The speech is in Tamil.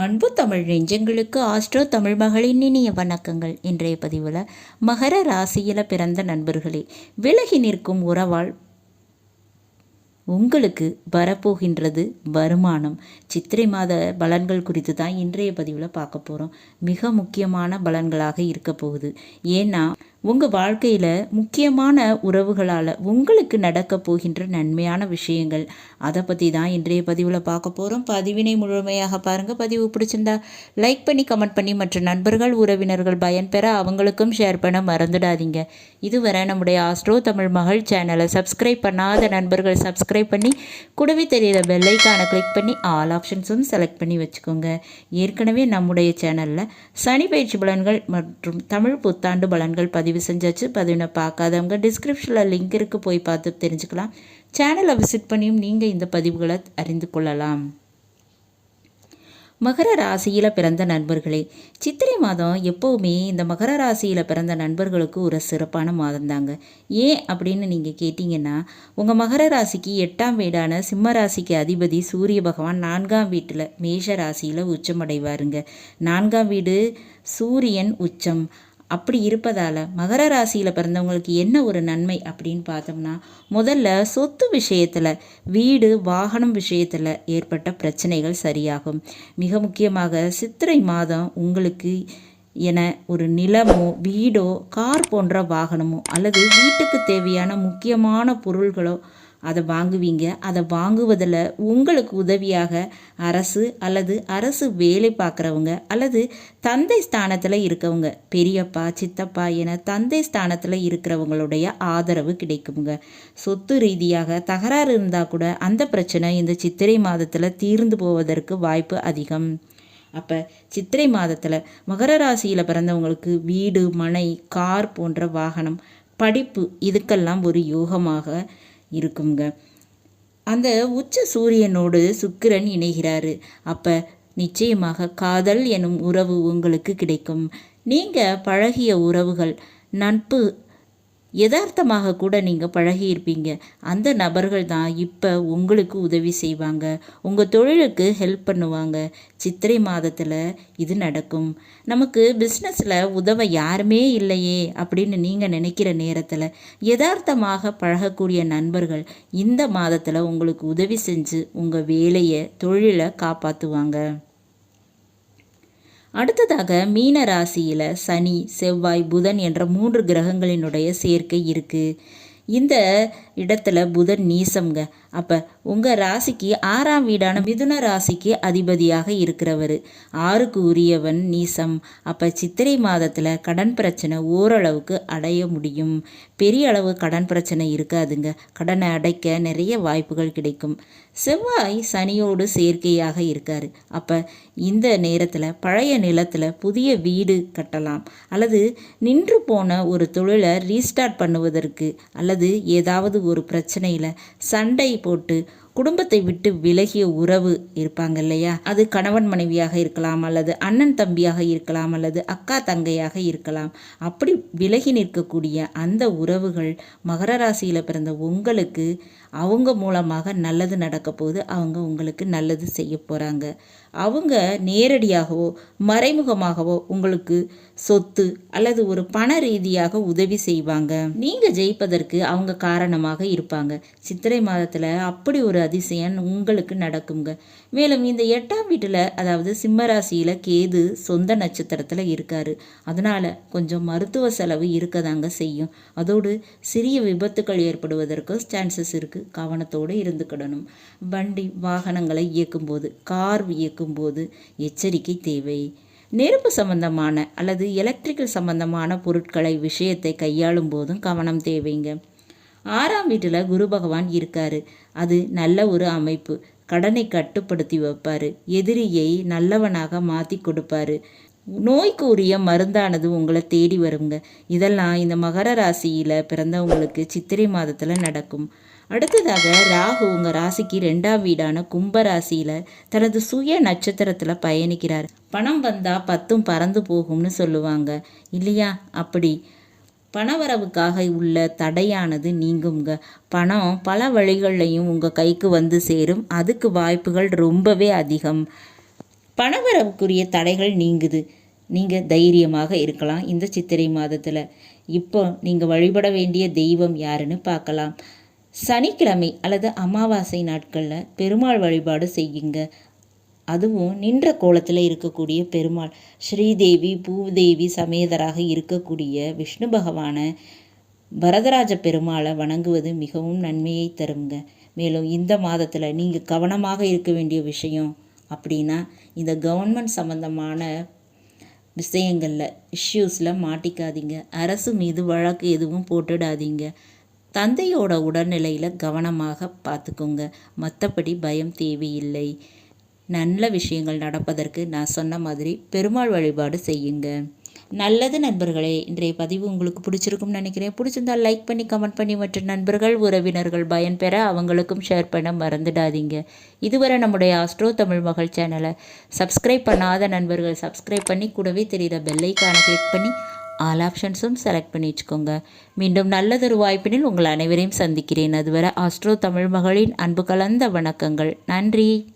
அன்பு தமிழ் நெஞ்சங்களுக்கு ஆஸ்ட்ரோ தமிழ் மகளின் இனிய வணக்கங்கள். இன்றைய பதிவில் மகர ராசியில் பிறந்த நண்பர்களே, விலகி நிற்கும் உறவால் உங்களுக்கு வரப்போகின்றது வருமானம். சித்திரை மாத பலன்கள் குறித்து தான் இன்றைய பதிவில் பார்க்க போகிறோம். மிக முக்கியமான பலன்களாக இருக்க போகுது. ஏன்னா உங்கள் வாழ்க்கையில் முக்கியமான உறவுகளால் உங்களுக்கு நடக்க போகின்ற நன்மையான விஷயங்கள், அதை பற்றி தான் இன்றைய பதிவில் பார்க்க போகிறோம். பதிவினை முழுமையாக பாருங்கள். பதிவு பிடிச்சிருந்தா லைக் பண்ணி கமெண்ட் பண்ணி மற்ற நண்பர்கள் உறவினர்கள் பயன்பெற அவங்களுக்கும் ஷேர் பண்ண மறந்துடாதீங்க. இதுவரை நம்முடைய ஆஸ்ட்ரோ தமிழ் மகள் சேனலை சப்ஸ்கிரைப் பண்ணாத நண்பர்கள் சப்ஸ்கிரைப் பண்ணி கூடவே தெரிகிற பெல்லைக்கான கிளிக் பண்ணி ஆல் ஆப்ஷன்ஸும் செலக்ட் பண்ணி வச்சுக்கோங்க. ஏற்கனவே நம்முடைய சேனலில் சனி பயிற்சி பலன்கள் மற்றும் தமிழ் புத்தாண்டு பலன்கள் பதிவு செஞ்சாச்சு. பதிவினை பார்க்காதவங்க டிஸ்கிரிப்ஷனில் லிங்க் இருக்குது, போய் பார்த்து தெரிஞ்சுக்கலாம். சேனலை விசிட் பண்ணியும் நீங்கள் இந்த பதிவுகளை அறிந்து கொள்ளலாம். மகர ராசியில் பிறந்த நண்பர்களே, சித்திரை மாதம் எப்போவுமே இந்த மகர ராசியில் பிறந்த நண்பர்களுக்கு ஒரு சிறப்பான மாதம் தாங்க. ஏன் அப்படின்னு நீங்கள் கேட்டிங்கன்னா, உங்கள் மகர ராசிக்கு 8ஆம் வீடான சிம்ம ராசிக்கு அதிபதி சூரிய பகவான் 4ஆம் வீட்டில் மேஷ ராசியில் உச்சமடைவாருங்க. 4ஆம் வீடு சூரியன் உச்சம். அப்படி இருப்பதால் மகர ராசியில் பிறந்தவங்களுக்கு என்ன ஒரு நன்மை அப்படின்னு பார்த்தோம்னா, முதல்ல சொத்து விஷயத்தில், வீடு வாகனம் விஷயத்தில் ஏற்பட்ட பிரச்சனைகள் சரியாகும். மிக முக்கியமாக சித்திரை மாதம் உங்களுக்கு என ஒரு நிலமோ வீடோ கார் போன்ற வாகனமோ அல்லது வீட்டுக்கு தேவையான முக்கியமான பொருள்களோ அதை வாங்குவீங்க. அதை வாங்குவதில் உங்களுக்கு உதவியாக அரசு அல்லது அரசு வேலை பார்க்குறவங்க அல்லது தந்தை ஸ்தானத்தில் இருக்கவங்க, பெரியப்பா சித்தப்பா என தந்தை ஸ்தானத்தில் இருக்கிறவங்களுடைய ஆதரவு கிடைக்குங்க. சொத்து ரீதியாக தகராறு இருந்தால் கூட அந்த பிரச்சனை இந்த சித்திரை மாதத்தில் தீர்ந்து போவதற்கு வாய்ப்பு அதிகம். அப்போ சித்திரை மாதத்தில் மகர ராசியில் பிறந்தவங்களுக்கு வீடு மனை கார் போன்ற வாகனம் படிப்பு இதுக்கெல்லாம் ஒரு யோகமாக இருக்குங்க. அந்த உச்ச சூரியனோடு சுக்கிரன் இணைகிறாரு. அப்போ நிச்சயமாக காதல் எனும் உறவு உங்களுக்கு கிடைக்கும். நீங்கள் பழகிய உறவுகள், நட்பு, யதார்த்தமாக கூட நீங்கள் பழகியிருப்பீங்க. அந்த நபர்கள் தான் இப்போ உங்களுக்கு உதவி செய்வாங்க, உங்கள் தொழிலுக்கு ஹெல்ப் பண்ணுவாங்க. சித்திரை மாதத்தில் இது நடக்கும். நமக்கு பிஸ்னஸில் உதவ யாருமே இல்லையே அப்படின்னு நீங்கள் நினைக்கிற நேரத்தில் யதார்த்தமாக பழகக்கூடிய நண்பர்கள் இந்த மாதத்தில் உங்களுக்கு உதவி செஞ்சு உங்கள் வேலையை தொழிலை காப்பாற்றுவாங்க. அடுத்ததாக மீன ராசியில் சனி செவ்வாய் புதன் என்ற 3 கிரகங்களினுடைய சேர்க்கை இருக்குது. இந்த இடத்துல புதன் நீசம்ங்க. அப்போ உங்கள் ராசிக்கு 6ஆம் வீடான மிதுன ராசிக்கு அதிபதியாக இருக்கிறவர், 6க்கு உரியவன் நீசம். அப்போ சித்திரை மாதத்தில் கடன் பிரச்சனை ஓரளவுக்கு அடைய முடியும். பெரிய அளவு கடன் பிரச்சனை இருக்காதுங்க. கடனை அடைக்க நிறைய வாய்ப்புகள் கிடைக்கும். செவ்வாய் சனியோடு சேர்க்கையாக இருக்கார். அப்போ இந்த நேரத்தில் பழைய நிலத்தில் புதிய வீடு கட்டலாம் அல்லது நின்று போன ஒரு தொழிலை ரீஸ்டார்ட் பண்ணுவதற்கு அல்லது ஏதாவது ஒரு பிரச்சனையில் சண்டை போட்டு குடும்பத்தை விட்டு விலகிய உறவு இருப்பாங்க இல்லையா, அது கணவன் மனைவியாக இருக்கலாம் அல்லது அண்ணன் தம்பியாக இருக்கலாம் அல்லது அக்கா தங்கையாக இருக்கலாம். அப்படி விலகி நிற்கக்கூடிய அந்த உறவுகள் மகர ராசியில் பிறந்த உங்களுக்கு அவங்க மூலமாக நல்லது நடக்க போது, அவங்க உங்களுக்கு நல்லது செய்ய போகிறாங்க. அவங்க நேரடியாகவோ மறைமுகமாகவோ உங்களுக்கு சொத்து அல்லது ஒரு பண ரீதியாக உதவி செய்வாங்க. நீங்கள் ஜெயிப்பதற்கு அவங்க காரணமாக இருப்பாங்க. சித்திரை மாதத்தில் அப்படி ஒரு அதிசயம் உங்களுக்கு நடக்குங்க. மேலும் இந்த 8ஆம் வீட்டில் அதாவது சிம்ம ராசியில் கேது சொந்த நட்சத்திரத்தில் இருக்காரு. அதனால் கொஞ்சம் மருத்துவ செலவு இருக்கதாங்க செய்யும். அதோடு சிறிய விபத்துக்கள் ஏற்படுவதற்கு சான்சஸ் இருக்குது. கவனத்தோடு இருந்துக்கிடணும். வண்டி வாகனங்களை இயக்கும்போது, கார் இயக்கும்போது எச்சரிக்கை தேவை. நெருப்பு சம்பந்தமான அல்லது எலக்ட்ரிக்கல் சம்பந்தமான பொருட்களை விஷயத்தை கையாளும் போதும் கவனம் தேவைங்க. 6ஆம் வீட்டில் குரு பகவான் இருக்காரு. அது நல்ல ஒரு அமைப்பு. கடனை கட்டுப்படுத்தி வைப்பார், எதிரியை நல்லவனாக மாற்றி கொடுப்பாரு. நோய்க்கு உரிய மருந்தானது உங்களை தேடி வருங்க. இதெல்லாம் இந்த மகர ராசியில் பிறந்தவங்களுக்கு சித்திரை மாதத்தில் நடக்கும். அடுத்ததாக ராகு உங்கள் ராசிக்கு 2ஆம் வீடான கும்ப ராசியில் தனது சுய நட்சத்திரத்தில் பயணிக்கிறார். பணம் வந்தால் 10ம் பறந்து போகும்னு சொல்லுவாங்க இல்லையா? அப்படி பணவரவுக்காக உள்ள தடையானது நீங்குங்க. பணம் பல வழிகள்லையும் உங்கள் கைக்கு வந்து சேரும். அதுக்கு வாய்ப்புகள் ரொம்பவே அதிகம். பணவரவுக்குரிய தடைகள் நீங்குது. நீங்கள் தைரியமாக இருக்கலாம் இந்த சித்திரை மாதத்தில். இப்போ நீங்கள் வழிபட வேண்டிய தெய்வம் யாருன்னு பார்க்கலாம். சனிக்கிழமை அல்லது அமாவாசை நாட்களில் பெருமாள் வழிபாடு செய்யுங்க. அதுவும் நின்ற கோலத்தில் இருக்கக்கூடிய பெருமாள் ஸ்ரீதேவி பூதேவி சமேதராக இருக்கக்கூடிய விஷ்ணு பகவானை வரதராஜ பெருமாளை வணங்குவது மிகவும் நன்மையை தருங்க. மேலும் இந்த மாதத்தில் நீங்கள் கவனமாக இருக்க வேண்டிய விஷயம் அப்படின்னா, இந்த கவர்மெண்ட் சம்மந்தமான விஷயங்களில் இஷ்யூஸில் மாட்டிக்காதீங்க. அரசு மீது வழக்கு எதுவும் போட்டுடாதீங்க. தந்தையோட உடல்நிலையில் கவனமாக பார்த்துக்கோங்க. மற்றபடி பயம் தேவையில்லை. நல்ல விஷயங்கள் நடப்பதற்கு நான் சொன்ன மாதிரி பெருமாள் வழிபாடு செய்யுங்க. நல்லது நண்பர்களே, இன்றைய பதிவு உங்களுக்கு பிடிச்சிருக்கும்னு நினைக்கிறேன். பிடிச்சிருந்தால் லைக் பண்ணி கமெண்ட் பண்ணி மற்ற நண்பர்கள் உறவினர்கள் பயன்பெற அவங்களுக்கும் ஷேர் பண்ண மறந்துடாதீங்க. இதுவரை நம்முடைய ஆஸ்ட்ரோ தமிழ் மகள் சேனலை சப்ஸ்கிரைப் பண்ணாத நண்பர்கள் சப்ஸ்கிரைப் பண்ணி கூடவே தெரிகிற பெல்லைக்கான கிளிக் பண்ணி ஆல் ஆப்ஷன்ஸும் செலக்ட் பண்ணி வச்சுக்கோங்க. மீண்டும் நல்லதொரு வாய்ப்பினில் உங்கள் அனைவரையும் சந்திக்கிறேன். அதுவரை ஆஸ்ட்ரோ தமிழ் மகளின் அன்பு கலந்த வணக்கங்கள். நன்றி.